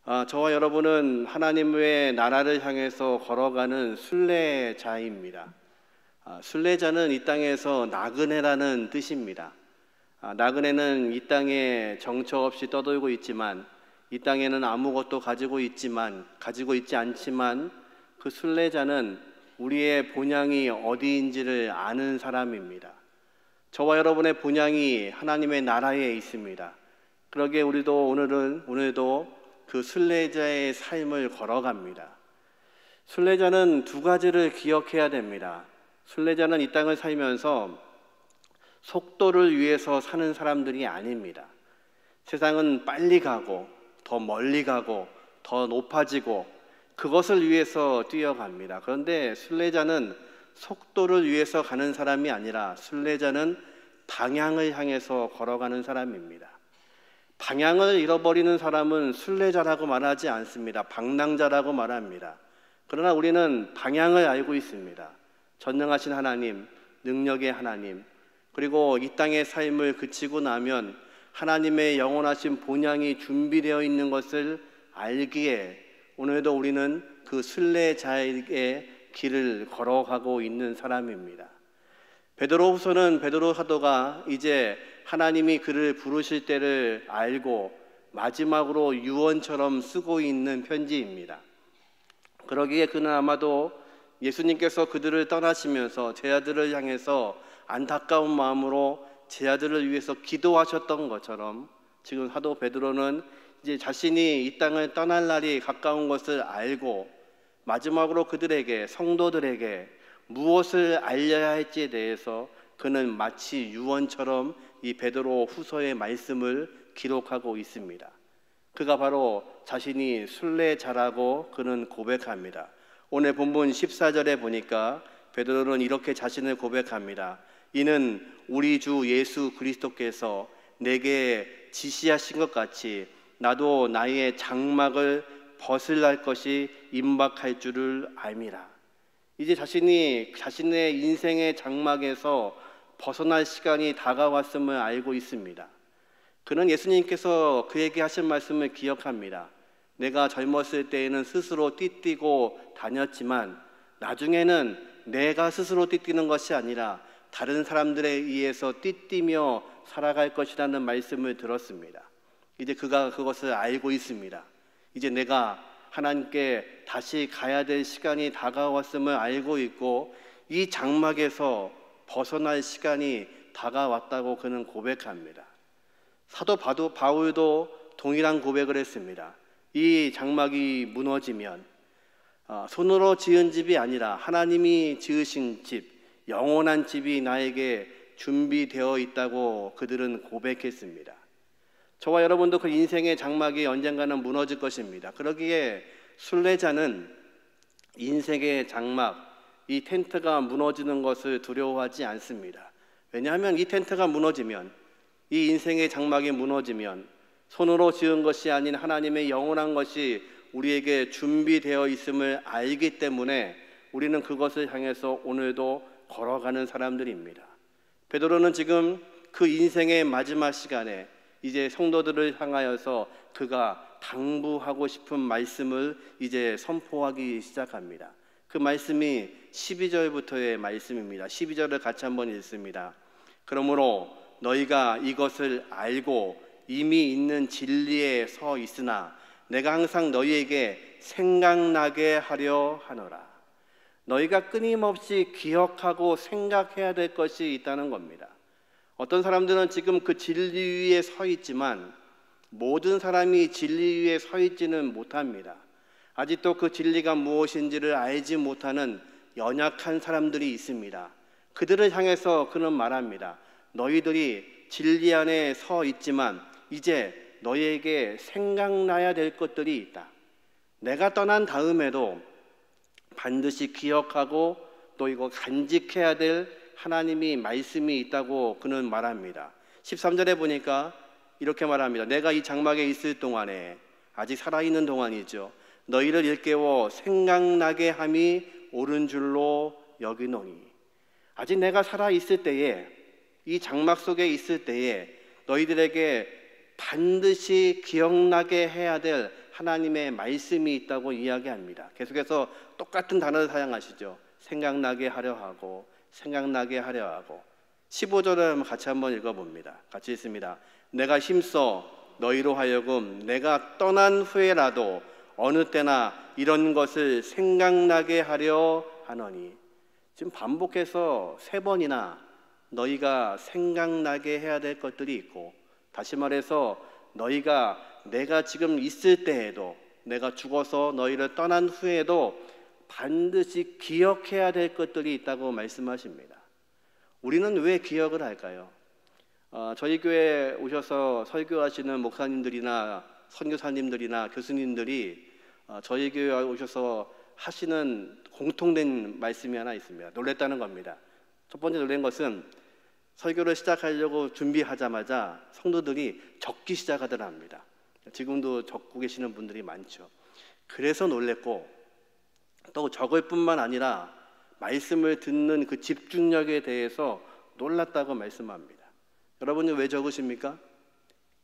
저와 여러분은 하나님의 나라를 향해서 걸어가는 순례자입니다. 순례자는 이 땅에서 나그네라는 뜻입니다. 나그네는 이 땅에 정처 없이 떠돌고 있지만, 이 땅에는 아무것도 가지고 있지 않지만, 그 순례자는 우리의 본향이 어디인지를 아는 사람입니다. 저와 여러분의 본향이 하나님의 나라에 있습니다. 그러기에 우리도 오늘도 그 순례자의 삶을 걸어갑니다. 순례자는 두 가지를 기억해야 됩니다. 순례자는 이 땅을 살면서 속도를 위해서 사는 사람들이 아닙니다. 세상은 빨리 가고 더 멀리 가고 더 높아지고 그것을 위해서 뛰어갑니다. 그런데 순례자는 속도를 위해서 가는 사람이 아니라 순례자는 방향을 향해서 걸어가는 사람입니다. 방향을 잃어버리는 사람은 순례자라고 말하지 않습니다. 방랑자라고 말합니다. 그러나 우리는 방향을 알고 있습니다. 전능하신 하나님, 능력의 하나님, 그리고 이 땅의 삶을 그치고 나면 하나님의 영원하신 본향이 준비되어 있는 것을 알기에 오늘도 우리는 그 순례자의 길을 걸어가고 있는 사람입니다. 베드로후서는 베드로 사도가 이제 하나님이 그를 부르실 때를 알고 마지막으로 유언처럼 쓰고 있는 편지입니다. 그러기에 그는 아마도 예수님께서 그들을 떠나시면서 제 아들을 향해서 안타까운 마음으로 제 아들을 위해서 기도하셨던 것처럼 지금 사도 베드로는 이제 자신이 이 땅을 떠날 날이 가까운 것을 알고 마지막으로 그들에게, 성도들에게 무엇을 알려야 할지에 대해서 그는 마치 유언처럼 이 베드로 후서의 말씀을 기록하고 있습니다. 그가 바로 자신이 순례자라고 그는 고백합니다. 오늘 본문 14절에 보니까 베드로는 이렇게 자신을 고백합니다. 이는 우리 주 예수 그리스도께서 내게 지시하신 것 같이 나도 나의 장막을 벗을날 것이 임박할 줄을 알미라. 이제 자신의 인생의 장막에서 벗어날 시간이 다가왔음을 알고 있습니다. 그는 예수님께서 그에게 하신 말씀을 기억합니다. 내가 젊었을 때에는 스스로 띠뛰고 다녔지만 나중에는 내가 스스로 띠뛰는 것이 아니라 다른 사람들에 의해서 띠뛰며 살아갈 것이라는 말씀을 들었습니다. 이제 그가 그것을 알고 있습니다. 이제 내가 하나님께 다시 가야 될 시간이 다가왔음을 알고 있고 이 장막에서 벗어날 시간이 다가왔다고 그는 고백합니다. 사도 바울도 동일한 고백을 했습니다. 이 장막이 무너지면 손으로 지은 집이 아니라 하나님이 지으신 집, 영원한 집이 나에게 준비되어 있다고 그들은 고백했습니다. 저와 여러분도 그 인생의 장막이 언젠가는 무너질 것입니다. 그러기에 순례자는 인생의 장막, 이 텐트가 무너지는 것을 두려워하지 않습니다. 왜냐하면 이 텐트가 무너지면, 이 인생의 장막이 무너지면 손으로 지은 것이 아닌 하나님의 영원한 것이 우리에게 준비되어 있음을 알기 때문에 우리는 그것을 향해서 오늘도 걸어가는 사람들입니다. 베드로는 지금 그 인생의 마지막 시간에 이제 성도들을 향하여서 그가 당부하고 싶은 말씀을 이제 선포하기 시작합니다. 그 말씀이 12절부터의 말씀입니다. 12절을 같이 한번 읽습니다. 그러므로 너희가 이것을 알고 이미 있는 진리에 서 있으나 내가 항상 너희에게 생각나게 하려 하노라. 너희가 끊임없이 기억하고 생각해야 될 것이 있다는 겁니다. 어떤 사람들은 지금 그 진리 위에 서 있지만 모든 사람이 진리 위에 서 있지는 못합니다. 아직도 그 진리가 무엇인지를 알지 못하는 연약한 사람들이 있습니다. 그들을 향해서 그는 말합니다. 너희들이 진리 안에 서 있지만 이제 너희에게 생각나야 될 것들이 있다. 내가 떠난 다음에도 반드시 기억하고 또 이거 간직해야 될 하나님이 말씀이 있다고 그는 말합니다. 13절에 보니까 이렇게 말합니다. 내가 이 장막에 있을 동안에, 아직 살아있는 동안이죠, 너희를 일깨워 생각나게 함이 옳은 줄로 여기노니. 아직 내가 살아있을 때에, 이 장막 속에 있을 때에 너희들에게 반드시 기억나게 해야 될 하나님의 말씀이 있다고 이야기합니다. 계속해서 똑같은 단어를 사용하시죠. 생각나게 하려 하고, 생각나게 하려 하고. 15절을 같이 한번 읽어봅니다. 같이 읽습니다. 내가 힘써 너희로 하여금 내가 떠난 후에라도 어느 때나 이런 것을 생각나게 하려 하노니. 지금 반복해서 3번이나 너희가 생각나게 해야 될 것들이 있고, 다시 말해서 너희가 내가 지금 있을 때에도, 내가 죽어서 너희를 떠난 후에도 반드시 기억해야 될 것들이 있다고 말씀하십니다. 우리는 왜 기억을 할까요? 저희 교회에 오셔서 설교하시는 목사님들이나 선교사님들이나 교수님들이 저희 교회에 오셔서 하시는 공통된 말씀이 하나 있습니다. 놀랬다는 겁니다. 첫 번째 놀란 것은 설교를 시작하려고 준비하자마자 성도들이 적기 시작하더랍니다. 지금도 적고 계시는 분들이 많죠. 그래서 놀랬고, 또 적을 뿐만 아니라 말씀을 듣는 그 집중력에 대해서 놀랐다고 말씀합니다. 여러분은 왜 적으십니까?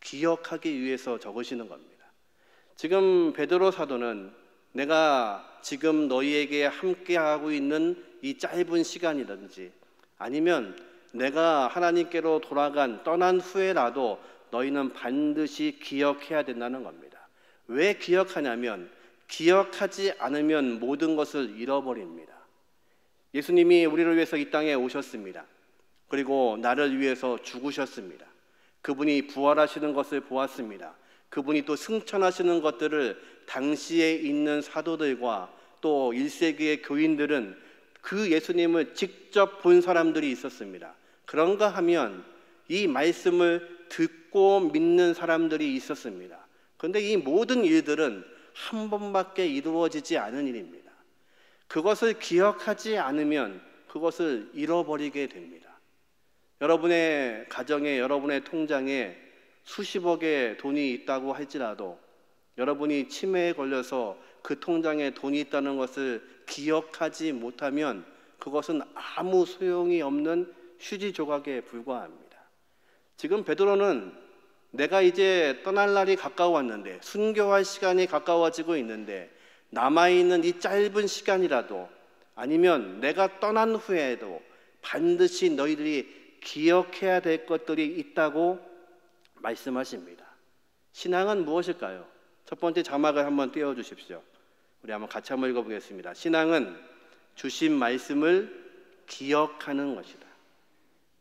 기억하기 위해서 적으시는 겁니다. 지금 베드로 사도는 내가 지금 너희에게 함께하고 있는 이 짧은 시간이든지, 아니면 내가 하나님께로 떠난 후에라도 너희는 반드시 기억해야 된다는 겁니다. 왜 기억하냐면, 기억하지 않으면 모든 것을 잃어버립니다. 예수님이 우리를 위해서 이 땅에 오셨습니다. 그리고 나를 위해서 죽으셨습니다. 그분이 부활하시는 것을 보았습니다. 그분이 또 승천하시는 것들을 당시에 있는 사도들과 또 1세기의 교인들은 그 예수님을 직접 본 사람들이 있었습니다. 그런가 하면 이 말씀을 듣고 믿는 사람들이 있었습니다. 그런데 이 모든 일들은 한 번밖에 이루어지지 않은 일입니다. 그것을 기억하지 않으면 그것을 잃어버리게 됩니다. 여러분의 가정에, 여러분의 통장에 수십억의 돈이 있다고 할지라도 여러분이 치매에 걸려서 그 통장에 돈이 있다는 것을 기억하지 못하면 그것은 아무 소용이 없는 휴지 조각에 불과합니다. 지금 베드로는 내가 이제 떠날 날이 가까웠는데, 순교할 시간이 가까워지고 있는데, 남아있는 이 짧은 시간이라도, 아니면 내가 떠난 후에도 반드시 너희들이 기억해야 될 것들이 있다고 말씀하십니다. 신앙은 무엇일까요? 첫 번째 자막을 한번 띄워주십시오. 우리 한번 같이 한번 읽어보겠습니다. 신앙은 주신 말씀을 기억하는 것이다.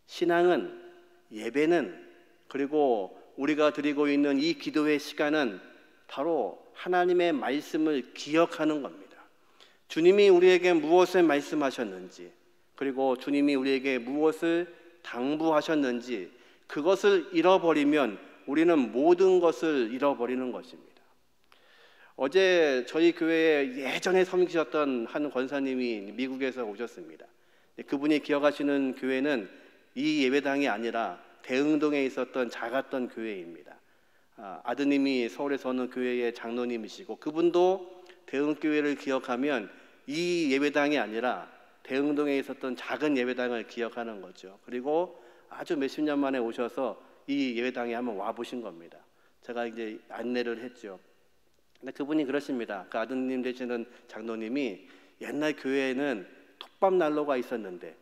신앙은, 예배는, 그리고 우리가 드리고 있는 이 기도의 시간은 바로 하나님의 말씀을 기억하는 겁니다. 주님이 우리에게 무엇을 말씀하셨는지, 그리고 주님이 우리에게 무엇을 당부하셨는지, 그것을 잃어버리면 우리는 모든 것을 잃어버리는 것입니다. 어제 저희 교회에 예전에 섬기셨던 한 권사님이 미국에서 오셨습니다. 그분이 기억하시는 교회는 이 예배당이 아니라 대흥동에 있었던 작았던 교회입니다. 아드님이 서울에서 오는 교회의 장로님이시고, 그분도 대흥교회를 기억하면 이 예배당이 아니라 대흥동에 있었던 작은 예배당을 기억하는 거죠. 그리고 아주 몇십 년 만에 오셔서 이 예배당에 한번 와보신 겁니다. 제가 이제 안내를 했죠. 근데 그분이 그러십니다. 그 아드님 되시는 장로님이 옛날 교회에는 톱밥 난로가 있었는데,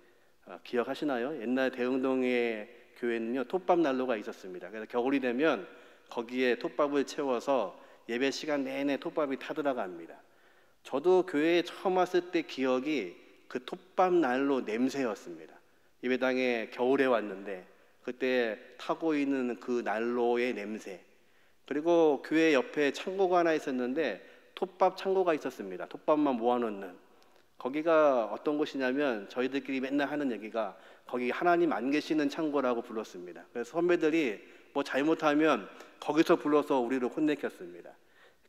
기억하시나요? 옛날 대흥동의 교회는요, 톱밥 난로가 있었습니다. 그래서 겨울이 되면 거기에 톱밥을 채워서 예배 시간 내내 톱밥이 타들어갑니다. 저도 교회에 처음 왔을 때 기억이 그 톱밥 난로 냄새였습니다. 예배당에 겨울에 왔는데 그때 타고 있는 그 난로의 냄새, 그리고 교회 옆에 창고가 하나 있었는데 톱밥 창고가 있었습니다. 톱밥만 모아놓는. 거기가 어떤 곳이냐면 저희들끼리 맨날 하는 얘기가 거기 하나님 안 계시는 창고라고 불렀습니다. 그래서 선배들이 뭐 잘못하면 거기서 불러서 우리를 혼내켰습니다.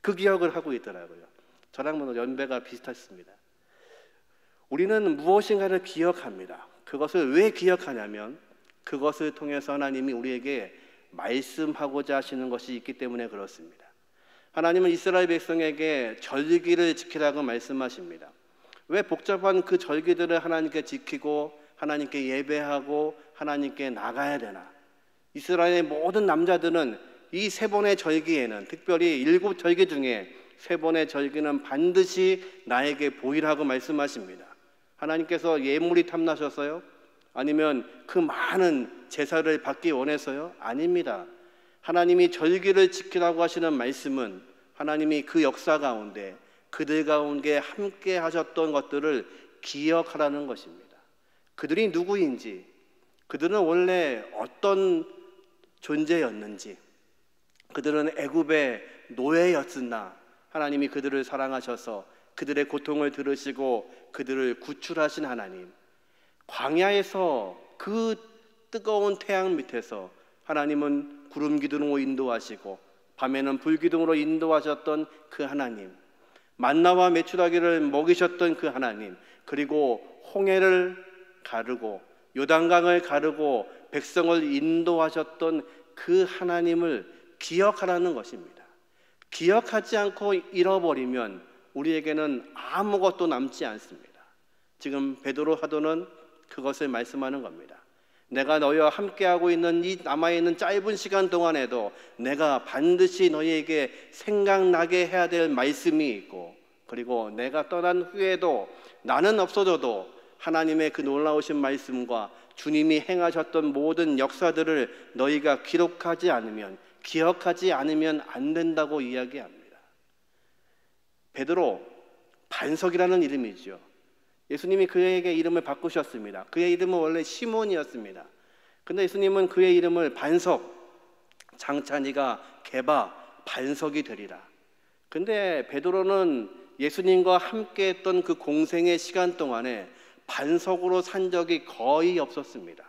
그 기억을 하고 있더라고요. 저랑 뭐 연배가 비슷했습니다. 우리는 무엇인가를 기억합니다. 그것을 왜 기억하냐면 그것을 통해서 하나님이 우리에게 말씀하고자 하시는 것이 있기 때문에 그렇습니다. 하나님은 이스라엘 백성에게 절기를 지키라고 말씀하십니다. 왜 복잡한 그 절기들을 하나님께 지키고 하나님께 예배하고 하나님께 나가야 되나? 이스라엘의 모든 남자들은 이 세 번의 절기에는, 특별히 7절기 중에 3번의 절기는 반드시 나에게 보이라고 말씀하십니다. 하나님께서 예물이 탐나셨어요? 아니면 그 많은 제사를 받기 원해서요? 아닙니다. 하나님이 절기를 지키라고 하시는 말씀은 하나님이 그 역사 가운데 그들 가운데 함께 하셨던 것들을 기억하라는 것입니다. 그들이 누구인지, 그들은 원래 어떤 존재였는지, 그들은 애굽의 노예였으나 하나님이 그들을 사랑하셔서 그들의 고통을 들으시고 그들을 구출하신 하나님, 광야에서 그 뜨거운 태양 밑에서 하나님은 구름 기둥으로 인도하시고 밤에는 불 기둥으로 인도하셨던 그 하나님, 만나와 메추라기를 먹이셨던 그 하나님, 그리고 홍해를 가르고 요단강을 가르고 백성을 인도하셨던 그 하나님을 기억하라는 것입니다. 기억하지 않고 잃어버리면 우리에게는 아무것도 남지 않습니다. 지금 베드로 사도는 그것을 말씀하는 겁니다. 내가 너희와 함께하고 있는 이 남아있는 짧은 시간 동안에도 내가 반드시 너희에게 생각나게 해야 될 말씀이 있고, 그리고 내가 떠난 후에도 나는 없어져도 하나님의 그 놀라우신 말씀과 주님이 행하셨던 모든 역사들을 너희가 기록하지 않으면, 기억하지 않으면 안 된다고 이야기합니다. 베드로, 반석이라는 이름이죠. 예수님이 그에게 이름을 바꾸셨습니다. 그의 이름은 원래 시몬이었습니다. 근데 예수님은 그의 이름을 반석, 장찬이가 개바, 반석이 되리라. 근데 베드로는 예수님과 함께 했던 그 공생의 시간 동안에 반석으로 산 적이 거의 없었습니다.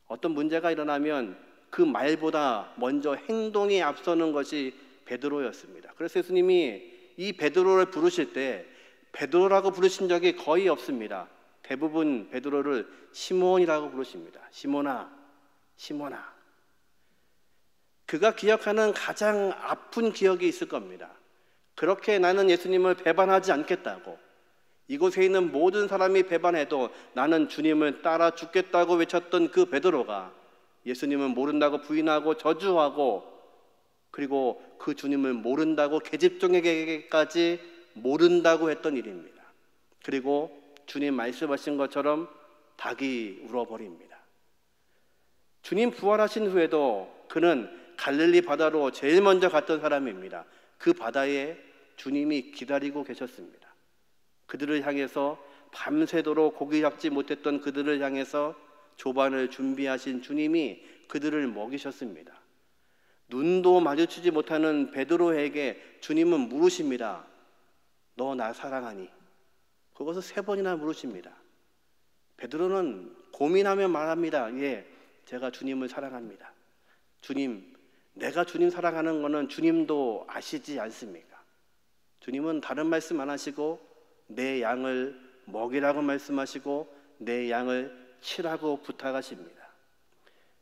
어떤 문제가 일어나면 그 말보다 먼저 행동이 앞서는 것이 베드로였습니다. 그래서 예수님이 이 베드로를 부르실 때 베드로라고 부르신 적이 거의 없습니다. 대부분 베드로를 시몬이라고 부르십니다. 시몬아, 시몬아. 그가 기억하는 가장 아픈 기억이 있을 겁니다. 그렇게 나는 예수님을 배반하지 않겠다고, 이곳에 있는 모든 사람이 배반해도 나는 주님을 따라 죽겠다고 외쳤던 그 베드로가 예수님을 모른다고 부인하고 저주하고, 그리고 그 주님을 모른다고 계집종에게까지 모른다고 했던 일입니다. 그리고 주님 말씀하신 것처럼 닭이 울어버립니다. 주님 부활하신 후에도 그는 갈릴리 바다로 제일 먼저 갔던 사람입니다. 그 바다에 주님이 기다리고 계셨습니다. 그들을 향해서 밤새도록 고기 잡지 못했던 그들을 향해서 조반을 준비하신 주님이 그들을 먹이셨습니다. 눈도 마주치지 못하는 베드로에게 주님은 물으십니다. 너 나 사랑하니? 그것을 3번이나 물으십니다. 베드로는 고민하며 말합니다. 예, 제가 주님을 사랑합니다. 주님, 내가 주님 사랑하는 것은 주님도 아시지 않습니까? 주님은 다른 말씀 안 하시고 내 양을 먹이라고 말씀하시고 내 양을 치라고 부탁하십니다.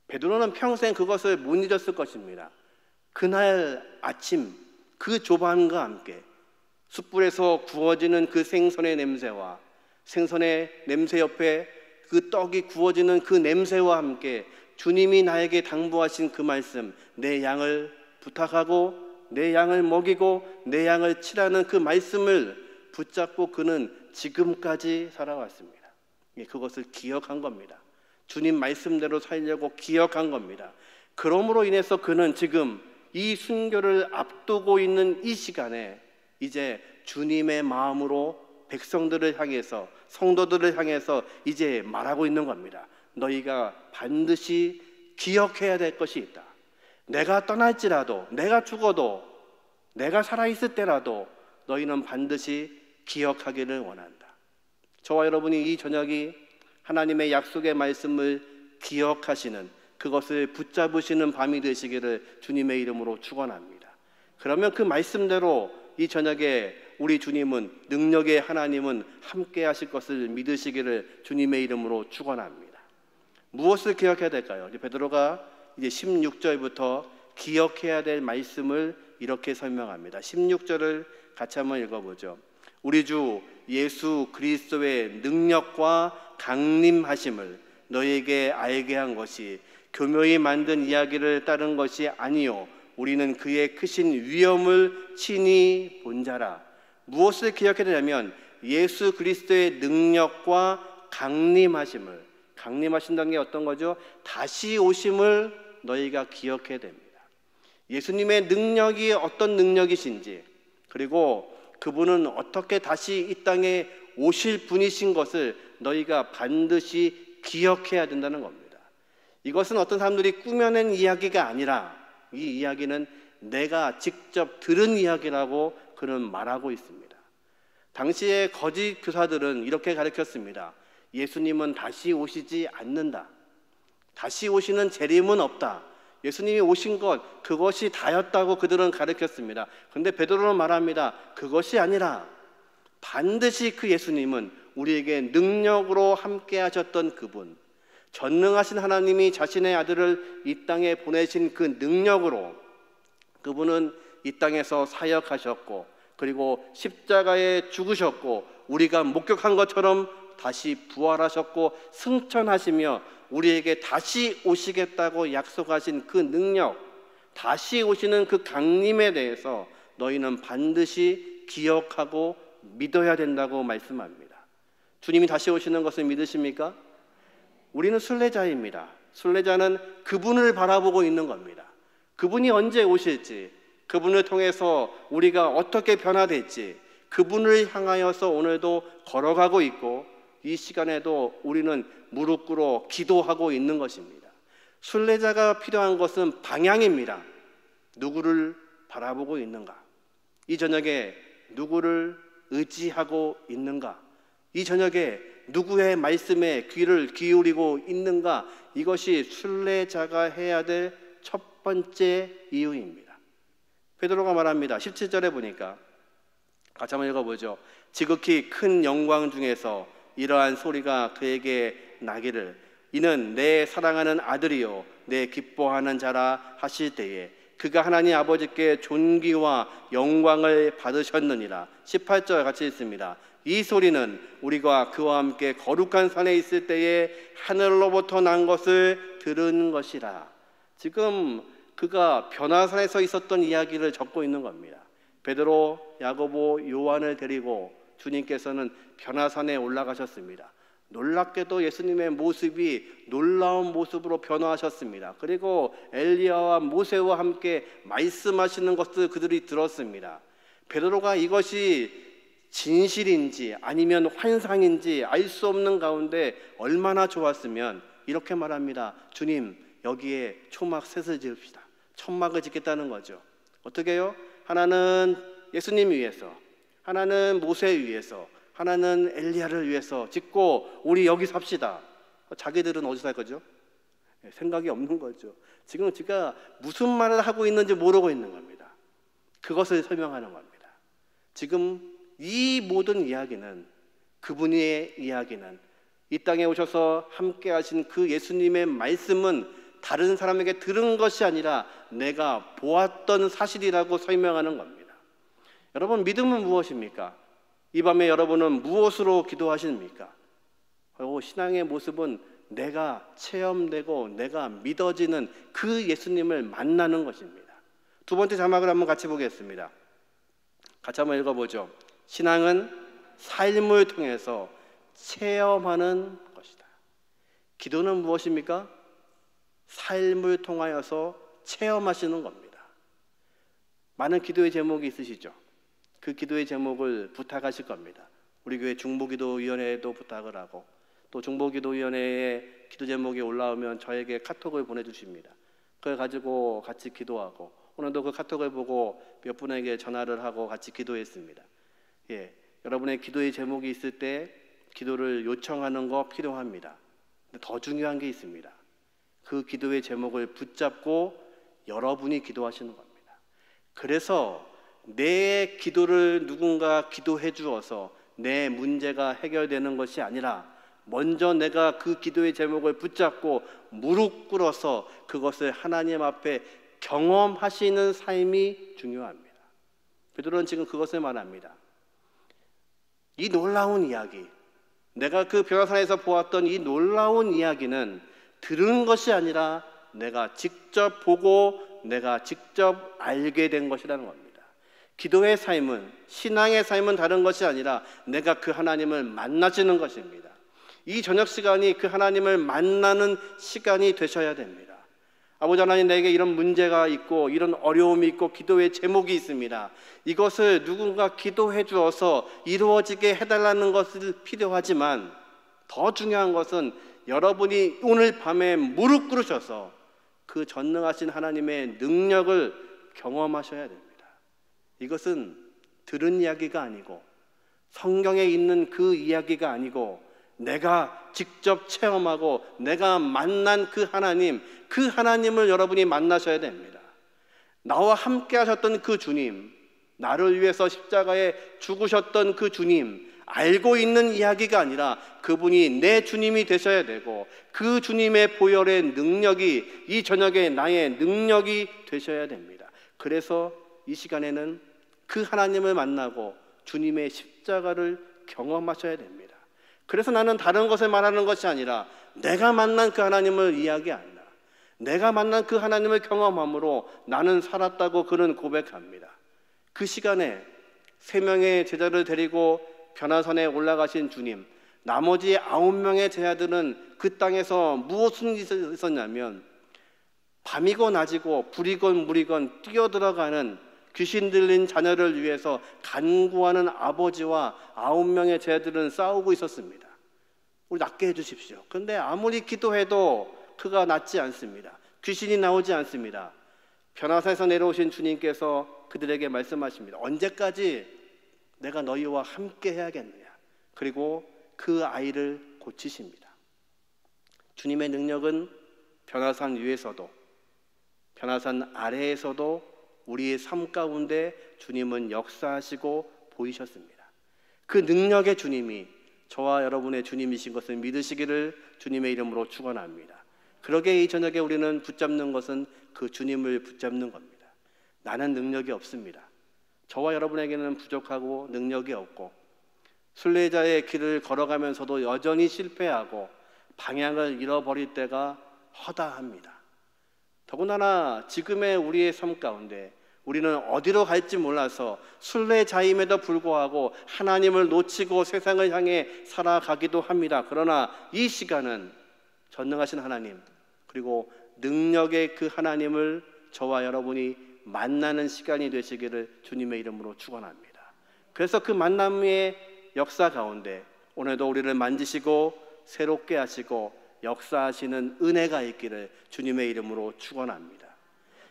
베드로는 평생 그것을 못 잊었을 것입니다. 그날 아침 그 조반과 함께 숯불에서 구워지는 그 생선의 냄새와 생선의 냄새 옆에 그 떡이 구워지는 그 냄새와 함께 주님이 나에게 당부하신 그 말씀, 내 양을 부탁하고 내 양을 먹이고 내 양을 치라는 그 말씀을 붙잡고 그는 지금까지 살아왔습니다. 그것을 기억한 겁니다. 주님 말씀대로 살려고 기억한 겁니다. 그러므로 인해서 그는 지금 이 순교를 앞두고 있는 이 시간에 이제 주님의 마음으로 백성들을 향해서, 성도들을 향해서 이제 말하고 있는 겁니다. 너희가 반드시 기억해야 될 것이 있다. 내가 떠날지라도, 내가 죽어도, 내가 살아있을 때라도 너희는 반드시 기억하기를 원한다. 저와 여러분이 이 저녁이 하나님의 약속의 말씀을 기억하시는, 그것을 붙잡으시는 밤이 되시기를 주님의 이름으로 축원합니다. 그러면 그 말씀대로 이 저녁에 우리 주님은, 능력의 하나님은 함께 하실 것을 믿으시기를 주님의 이름으로 축원합니다. 무엇을 기억해야 될까요? 베드로가 이제 16절부터 기억해야 될 말씀을 이렇게 설명합니다. 16절을 같이 한번 읽어보죠. 우리 주 예수 그리스도의 능력과 강림하심을 너희에게 알게 한 것이 교묘히 만든 이야기를 따른 것이 아니요 우리는 그의 크신 위엄을 친히 본 자라. 무엇을 기억해야 되냐면 예수 그리스도의 능력과 강림하신다는 게 어떤 거죠? 다시 오심을 너희가 기억해야 됩니다. 예수님의 능력이 어떤 능력이신지, 그리고 그분은 어떻게 다시 이 땅에 오실 분이신 것을 너희가 반드시 기억해야 된다는 겁니다. 이것은 어떤 사람들이 꾸며낸 이야기가 아니라 이 이야기는 내가 직접 들은 이야기라고 그는 말하고 있습니다. 당시의 거짓 교사들은 이렇게 가르쳤습니다. 예수님은 다시 오시지 않는다. 다시 오시는 재림은 없다. 예수님이 오신 것, 그것이 다였다고 그들은 가르쳤습니다. 그런데 베드로는 말합니다. 그것이 아니라 반드시 그 예수님은 우리에게 능력으로 함께 하셨던 그분, 전능하신 하나님이 자신의 아들을 이 땅에 보내신 그 능력으로 그분은 이 땅에서 사역하셨고, 그리고 십자가에 죽으셨고, 우리가 목격한 것처럼 다시 부활하셨고 승천하시며 우리에게 다시 오시겠다고 약속하신 그 능력, 다시 오시는 그 강림에 대해서 너희는 반드시 기억하고 믿어야 된다고 말씀합니다. 주님이 다시 오시는 것을 믿으십니까? 우리는 순례자입니다. 순례자는 그분을 바라보고 있는 겁니다. 그분이 언제 오실지, 그분을 통해서 우리가 어떻게 변화될지, 그분을 향하여서 오늘도 걸어가고 있고 이 시간에도 우리는 무릎 꿇어 기도하고 있는 것입니다. 순례자가 필요한 것은 방향입니다. 누구를 바라보고 있는가? 이 저녁에 누구를 의지하고 있는가? 이 저녁에 누구의 말씀에 귀를 기울이고 있는가? 이것이 순례자가 해야 될 첫 번째 이유입니다. 베드로가 말합니다. 17절에 보니까 같이 한번 읽어보죠. 지극히 큰 영광 중에서 이러한 소리가 그에게 나기를 이는 내 사랑하는 아들이요 내 기뻐하는 자라 하실 때에 그가 하나님 아버지께 존귀와 영광을 받으셨느니라. 18절 같이 읽습니다. 이 소리는 우리가 그와 함께 거룩한 산에 있을 때에 하늘로부터 난 것을 들은 것이라. 지금 그가 변화산에서 있었던 이야기를 적고 있는 겁니다. 베드로, 야고보, 요한을 데리고 주님께서는 변화산에 올라가셨습니다. 놀랍게도 예수님의 모습이 놀라운 모습으로 변화하셨습니다. 그리고 엘리야와 모세와 함께 말씀하시는 것을 그들이 들었습니다. 베드로가 이것이 진실인지 아니면 환상인지 알 수 없는 가운데 얼마나 좋았으면 이렇게 말합니다. 주님, 여기에 초막 셋을 지읍시다. 천막을 짓겠다는 거죠. 어떻게 해요? 하나는 예수님 위해서, 하나는 모세 위해서, 하나는 엘리야를 위해서 짓고 우리 여기 삽시다. 자기들은 어디서 살 거죠? 생각이 없는 거죠. 지금 제가 무슨 말을 하고 있는지 모르고 있는 겁니다. 그것을 설명하는 겁니다. 지금 이 모든 이야기는, 그분의 이야기는, 이 땅에 오셔서 함께 하신 그 예수님의 말씀은 다른 사람에게 들은 것이 아니라 내가 보았던 사실이라고 설명하는 겁니다. 여러분, 믿음은 무엇입니까? 이 밤에 여러분은 무엇으로 기도하십니까? 신앙의 모습은 내가 체험되고 내가 믿어지는 그 예수님을 만나는 것입니다. 두 번째 자막을 한번 같이 보겠습니다. 같이 한번 읽어보죠. 신앙은 삶을 통해서 체험하는 것이다. 기도는 무엇입니까? 삶을 통하여서 체험하시는 겁니다. 많은 기도의 제목이 있으시죠? 그 기도의 제목을 부탁하실 겁니다. 우리 교회 중보기도위원회에도 부탁을 하고, 또 중보기도위원회에 기도 제목이 올라오면 저에게 카톡을 보내주십니다. 그걸 가지고 같이 기도하고, 오늘도 그 카톡을 보고 몇 분에게 전화를 하고 같이 기도했습니다. 여러분의 기도의 제목이 있을 때 기도를 요청하는 거 필요합니다. 근데 더 중요한 게 있습니다. 그 기도의 제목을 붙잡고 여러분이 기도하시는 겁니다. 그래서 내 기도를 누군가 기도해 주어서 내 문제가 해결되는 것이 아니라 먼저 내가 그 기도의 제목을 붙잡고 무릎 꿇어서 그것을 하나님 앞에 경험하시는 삶이 중요합니다. 베드로는 지금 그것을 말합니다. 이 놀라운 이야기, 내가 그 변화산에서 보았던 이 놀라운 이야기는 들은 것이 아니라 내가 직접 보고 내가 직접 알게 된 것이라는 겁니다. 기도의 삶은, 신앙의 삶은 다른 것이 아니라 내가 그 하나님을 만나지는 것입니다. 이 저녁 시간이 그 하나님을 만나는 시간이 되셔야 됩니다. 아버지 하나님, 내게 이런 문제가 있고 이런 어려움이 있고 기도의 제목이 있습니다. 이것을 누군가 기도해 주어서 이루어지게 해달라는 것은 필요하지만 더 중요한 것은 여러분이 오늘 밤에 무릎 꿇으셔서 그 전능하신 하나님의 능력을 경험하셔야 됩니다. 이것은 들은 이야기가 아니고 성경에 있는 그 이야기가 아니고 내가 직접 체험하고 내가 만난 그 하나님을 여러분이 만나셔야 됩니다. 나와 함께 하셨던 그 주님, 나를 위해서 십자가에 죽으셨던 그 주님, 알고 있는 이야기가 아니라 그분이 내 주님이 되셔야 되고 그 주님의 보혈의 능력이 이 저녁에 나의 능력이 되셔야 됩니다. 그래서 이 시간에는 그 하나님을 만나고 주님의 십자가를 경험하셔야 됩니다. 그래서 나는 다른 것을 말하는 것이 아니라 내가 만난 그 하나님을 이야기한다. 내가 만난 그 하나님을 경험함으로 나는 살았다고 그는 고백합니다. 그 시간에 3명의 제자를 데리고 변화산에 올라가신 주님, 나머지 9명의 제자들은 그 땅에서 무엇을 있었냐면 밤이고 낮이고 불이건 물이건 뛰어들어가는 귀신 들린 자녀를 위해서 간구하는 아버지와 9명의 제자들은 싸우고 있었습니다. 우리 낫게 해주십시오. 그런데 아무리 기도해도 그가 낫지 않습니다. 귀신이 나오지 않습니다. 변화산에서 내려오신 주님께서 그들에게 말씀하십니다. 언제까지 내가 너희와 함께 해야겠느냐. 그리고 그 아이를 고치십니다. 주님의 능력은 변화산 위에서도 변화산 아래에서도 우리의 삶 가운데 주님은 역사하시고 보이셨습니다. 그 능력의 주님이 저와 여러분의 주님이신 것을 믿으시기를 주님의 이름으로 축원합니다. 그러게 이 저녁에 우리는 붙잡는 것은 그 주님을 붙잡는 겁니다. 나는 능력이 없습니다. 저와 여러분에게는 부족하고 능력이 없고 순례자의 길을 걸어가면서도 여전히 실패하고 방향을 잃어버릴 때가 허다합니다. 더군다나 지금의 우리의 삶 가운데 우리는 어디로 갈지 몰라서 순례자임에도 불구하고 하나님을 놓치고 세상을 향해 살아가기도 합니다. 그러나 이 시간은 전능하신 하나님 그리고 능력의 그 하나님을 저와 여러분이 만나는 시간이 되시기를 주님의 이름으로 축원합니다. 그래서 그 만남의 역사 가운데 오늘도 우리를 만지시고 새롭게 하시고 역사하시는 은혜가 있기를 주님의 이름으로 축원합니다.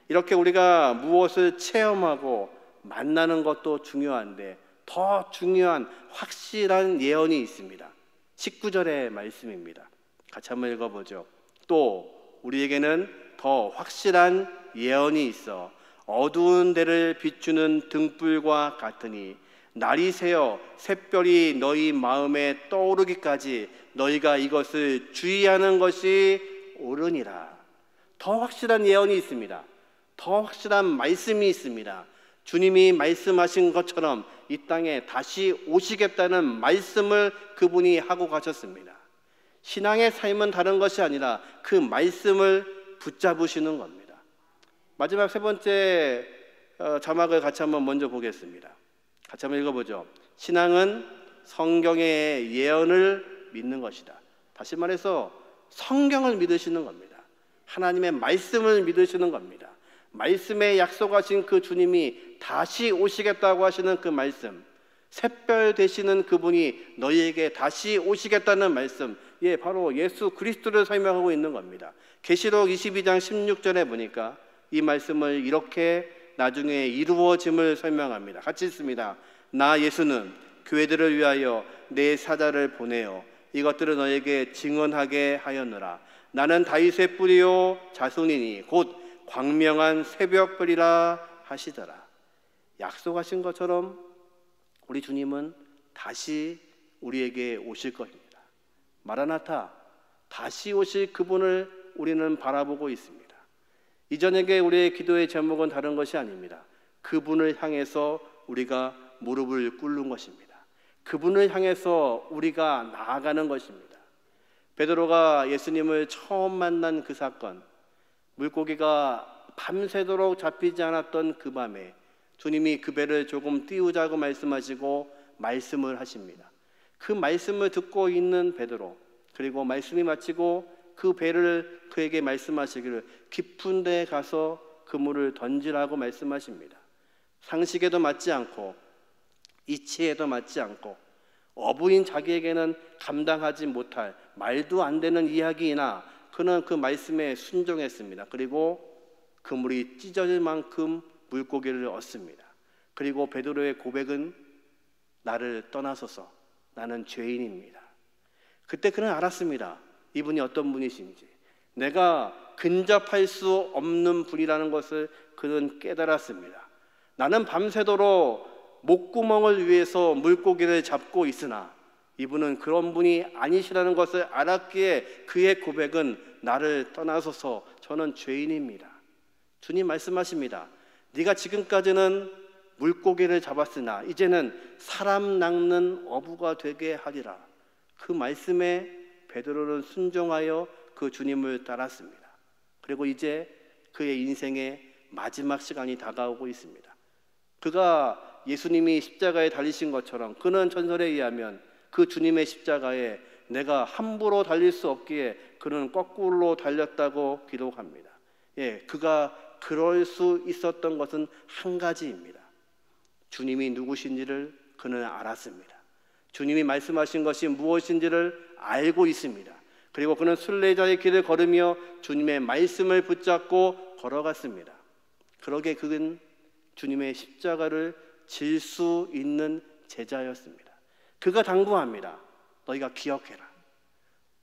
이렇게 우리가 무엇을 체험하고 만나는 것도 중요한데 더 중요한 확실한 예언이 있습니다. 19절의 말씀입니다. 같이 한번 읽어보죠. 또 우리에게는 더 확실한 예언이 있어 어두운 데를 비추는 등불과 같으니 날이 새어 샛별이 너희 마음에 떠오르기까지 너희가 이것을 주의하는 것이 옳으니라. 더 확실한 예언이 있습니다. 더 확실한 말씀이 있습니다. 주님이 말씀하신 것처럼 이 땅에 다시 오시겠다는 말씀을 그분이 하고 가셨습니다. 신앙의 삶은 다른 것이 아니라 그 말씀을 붙잡으시는 겁니다. 마지막 3번째 자막을 같이 한번 먼저 보겠습니다. 같이 한번 읽어보죠. 신앙은 성경의 예언을 믿는 것이다. 다시 말해서 성경을 믿으시는 겁니다. 하나님의 말씀을 믿으시는 겁니다. 말씀에 약속하신 그 주님이 다시 오시겠다고 하시는 그 말씀, 샛별 되시는 그분이 너희에게 다시 오시겠다는 말씀, 바로 예수 그리스도를 설명하고 있는 겁니다. 계시록 22장 16절에 보니까 이 말씀을 이렇게 나중에 이루어짐을 설명합니다. 같이 읽습니다. 나 예수는 교회들을 위하여 내 사자를 보내어 이것들을 너에게 증언하게 하였노라. 나는 다윗의 뿌리요 자손이니 곧 광명한 새벽별이라 하시더라. 약속하신 것처럼 우리 주님은 다시 우리에게 오실 것입니다. 마라나타, 다시 오실 그분을 우리는 바라보고 있습니다. 이 저녁에 우리의 기도의 제목은 다른 것이 아닙니다. 그분을 향해서 우리가 무릎을 꿇는 것입니다. 그분을 향해서 우리가 나아가는 것입니다. 베드로가 예수님을 처음 만난 그 사건, 물고기가 밤새도록 잡히지 않았던 그 밤에 주님이 그 배를 조금 띄우자고 말씀하시고 말씀을 하십니다. 그 말씀을 듣고 있는 베드로, 그리고 말씀이 마치고 그 배를 그에게 말씀하시기를 깊은 데에 가서 그물을 던지라고 말씀하십니다. 상식에도 맞지 않고 이치에도 맞지 않고 어부인 자기에게는 감당하지 못할 말도 안 되는 이야기이나 그는 그 말씀에 순종했습니다. 그리고 그물이 찢어질 만큼 물고기를 얻습니다. 그리고 베드로의 고백은 나를 떠나소서 나는 죄인입니다. 그때 그는 알았습니다. 이분이 어떤 분이신지, 내가 근접할 수 없는 분이라는 것을 그는 깨달았습니다. 나는 밤새도록 목구멍을 위해서 물고기를 잡고 있으나 이분은 그런 분이 아니시라는 것을 알았기에 그의 고백은 나를 떠나소서 저는 죄인입니다. 주님 말씀하십니다. 네가 지금까지는 물고기를 잡았으나 이제는 사람 낚는 어부가 되게 하리라. 그 말씀에 베드로는 순종하여 그 주님을 따랐습니다. 그리고 이제 그의 인생의 마지막 시간이 다가오고 있습니다. 그가 예수님이 십자가에 달리신 것처럼 그는 전설에 의하면 그 주님의 십자가에 내가 함부로 달릴 수 없기에 그는 거꾸로 달렸다고 기록합니다. 그가 그럴 수 있었던 것은 한 가지입니다. 주님이 누구신지를 그는 알았습니다. 주님이 말씀하신 것이 무엇인지를 알고 있습니다. 그리고 그는 순례자의 길을 걸으며 주님의 말씀을 붙잡고 걸어갔습니다. 그러게 그는 주님의 십자가를 질 수 있는 제자였습니다. 그가 당부합니다. 너희가 기억해라.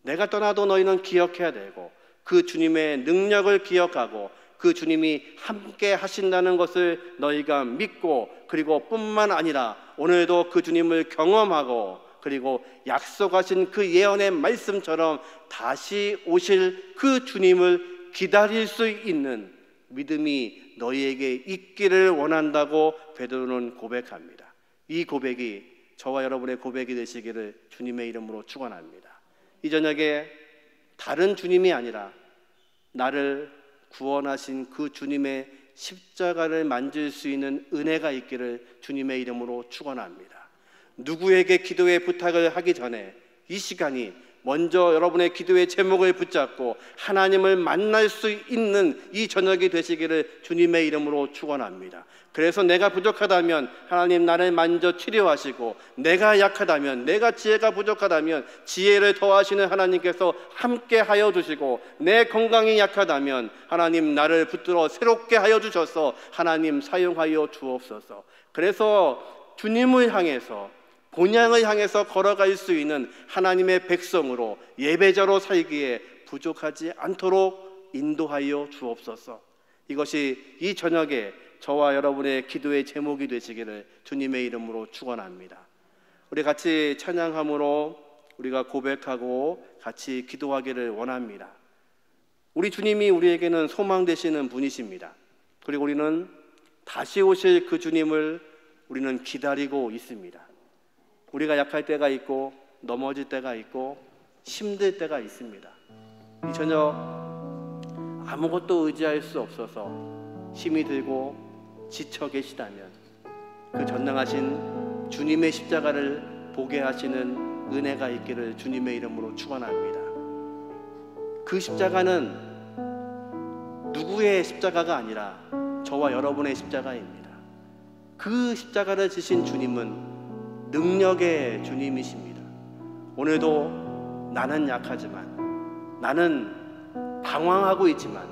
내가 떠나도 너희는 기억해야 되고 그 주님의 능력을 기억하고 그 주님이 함께 하신다는 것을 너희가 믿고 그리고 뿐만 아니라 오늘도 그 주님을 경험하고 그리고 약속하신 그 예언의 말씀처럼 다시 오실 그 주님을 기다릴 수 있는 믿음이 너희에게 있기를 원한다고 베드로는 고백합니다. 이 고백이 저와 여러분의 고백이 되시기를 주님의 이름으로 축원합니다. 이 저녁에 다른 주님이 아니라 나를 구원하신 그 주님의 십자가를 만질 수 있는 은혜가 있기를 주님의 이름으로 축원합니다. 누구에게 기도의 부탁을 하기 전에 이 시간이 먼저 여러분의 기도의 제목을 붙잡고 하나님을 만날 수 있는 이 저녁이 되시기를 주님의 이름으로 축원합니다. 그래서 내가 부족하다면 하나님 나를 만져 치료하시고, 내가 약하다면, 내가 지혜가 부족하다면 지혜를 더하시는 하나님께서 함께 하여 주시고, 내 건강이 약하다면 하나님 나를 붙들어 새롭게 하여 주셔서 하나님 사용하여 주옵소서. 그래서 주님을 향해서, 본향을 향해서 걸어갈 수 있는 하나님의 백성으로, 예배자로 살기에 부족하지 않도록 인도하여 주옵소서. 이것이 이 저녁에 저와 여러분의 기도의 제목이 되시기를 주님의 이름으로 축원합니다. 우리 같이 찬양함으로 우리가 고백하고 같이 기도하기를 원합니다. 우리 주님이 우리에게는 소망 되시는 분이십니다. 그리고 우리는 다시 오실 그 주님을 우리는 기다리고 있습니다. 우리가 약할 때가 있고 넘어질 때가 있고 힘들 때가 있습니다. 이 저녁 아무것도 의지할 수 없어서 힘이 들고 지쳐 계시다면 그 전능하신 주님의 십자가를 보게 하시는 은혜가 있기를 주님의 이름으로 축원합니다. 그 십자가는 누구의 십자가가 아니라 저와 여러분의 십자가입니다. 그 십자가를 지신 주님은 능력의 주님이십니다. 오늘도 나는 약하지만, 나는 방황하고 있지만,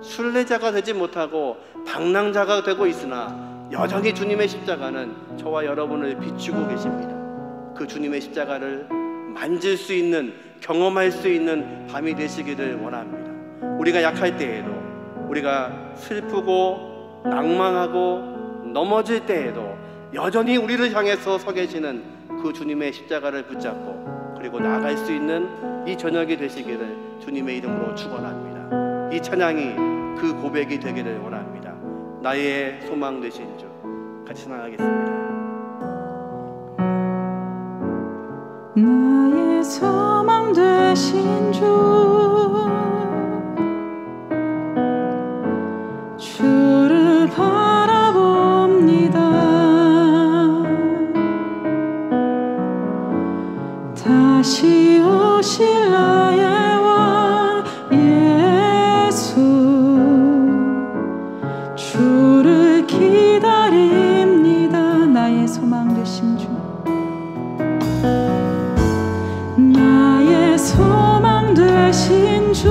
순례자가 되지 못하고 방랑자가 되고 있으나 여전히 주님의 십자가는 저와 여러분을 비추고 계십니다. 그 주님의 십자가를 만질 수 있는, 경험할 수 있는 밤이 되시기를 원합니다. 우리가 약할 때에도, 우리가 슬프고 낭망하고 넘어질 때에도 여전히 우리를 향해서 서 계시는 그 주님의 십자가를 붙잡고 그리고 나아갈 수 있는 이 저녁이 되시기를 주님의 이름으로 축원합니다. 이 찬양이 그 고백이 되기를 원합니다. 나의 소망 되신 주, 같이 찬양하겠습니다. 나의 소망 되신 주, 다시 오실 나의 왕 예수 주를 기다립니다. 나의 소망 되신 주 나의 소망 되신 주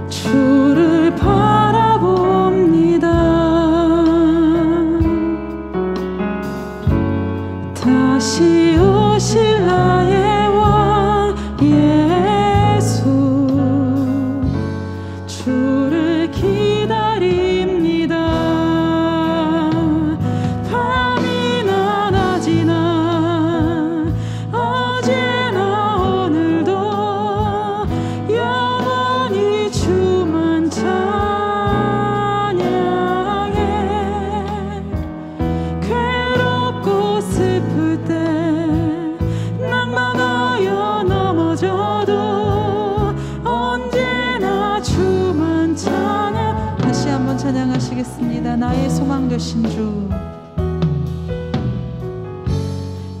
주를 바라봅니다. 다시 오실 나의 왕 예수 주를 기다립니다. 밤이나 낮이나 어제나 오늘도 영원히 주만 찬양해. 괴롭고 슬플 때 낭만하여 넘어져도 언제나 주만 찬양. 다시 한번 찬양하시겠습니다. 나의 소망 되신 주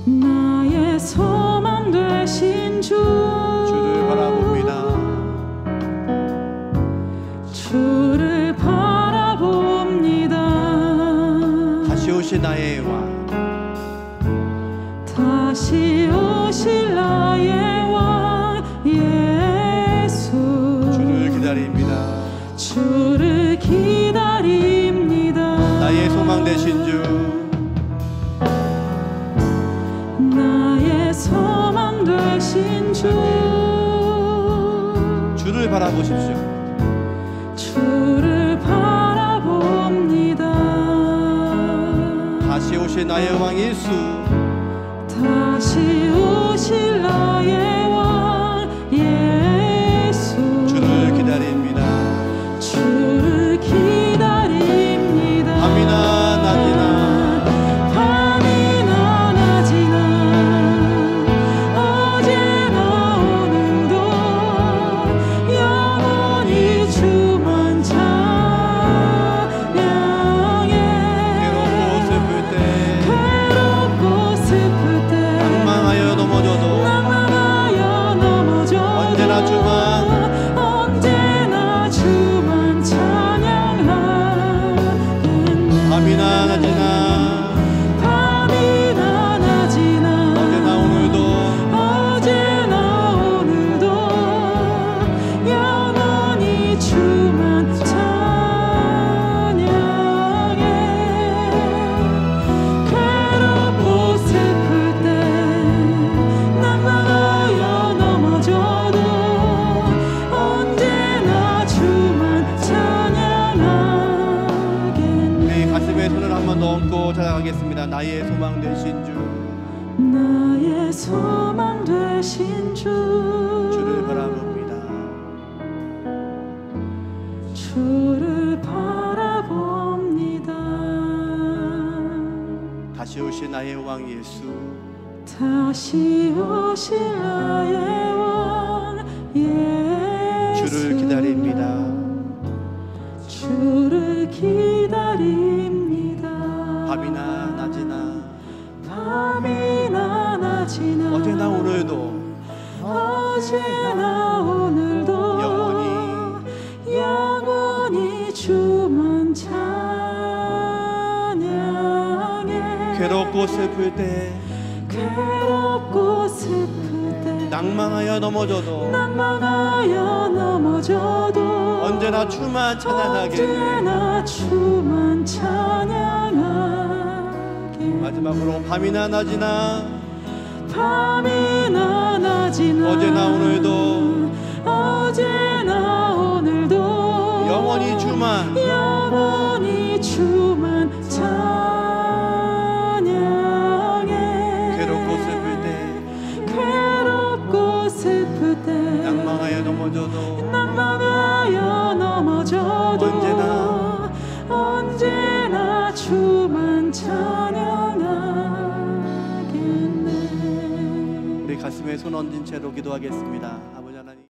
나의 소망 되신 주 주를 바라봅니다. 주를 바라봅니다. 다시 오실 나의 왕 다시 오실 나의 왕 예수 주를 기다립니다. 주를 기다립니다. 나의 소망 되신 주 나의 소망 되신 주 주를 바라보십시오. 주를 바라봅니다. 다시 오실 나의 왕 예수 다시 오실 나의 왕 예수 주를 기다립니다. 주를 기다립니다. 밤이나 낮이나 밤이나 낮이나 어제나 오늘도 영원히 주만 찬양해. 괴롭고 슬플 때 괴롭고 슬플 때 낭망하여 넘어져도 언제나 주만 찬양하겠네. 밤이나 낮이나 언제나 오늘도 영원히 주만 찬양해. 괴롭고 슬플 때 낭만하여 넘어져도 언제나 주만 찬양하겠네. 우리 가슴에 손을 한 번 더 얹고 찬양하겠습니다. 나의 소망 되신 주 나의 소망 되신 주 주를 바라봅니다. 주를 바라봅니다. 다시 오실 나의 왕 예수 다시 오실 나의 왕 예수 주를 기다립니다. 주를 기다립니다. 밤이나 낮이나 밤이나 낮이나 언제나 오늘도 영원히 주만 찬양해. 괴롭고 슬플 때 낭망하여 넘어져도 언제나 주만 찬양하게. 마지막으로 밤이나 낮이나 어제나 오늘도 영원히 주만 찬양해. 괴롭고 슬플 때 낭망하여 넘어져도 언제나 주만 찬양하겠네. 우리 가슴에 손 얹은 채로 기도하겠습니다.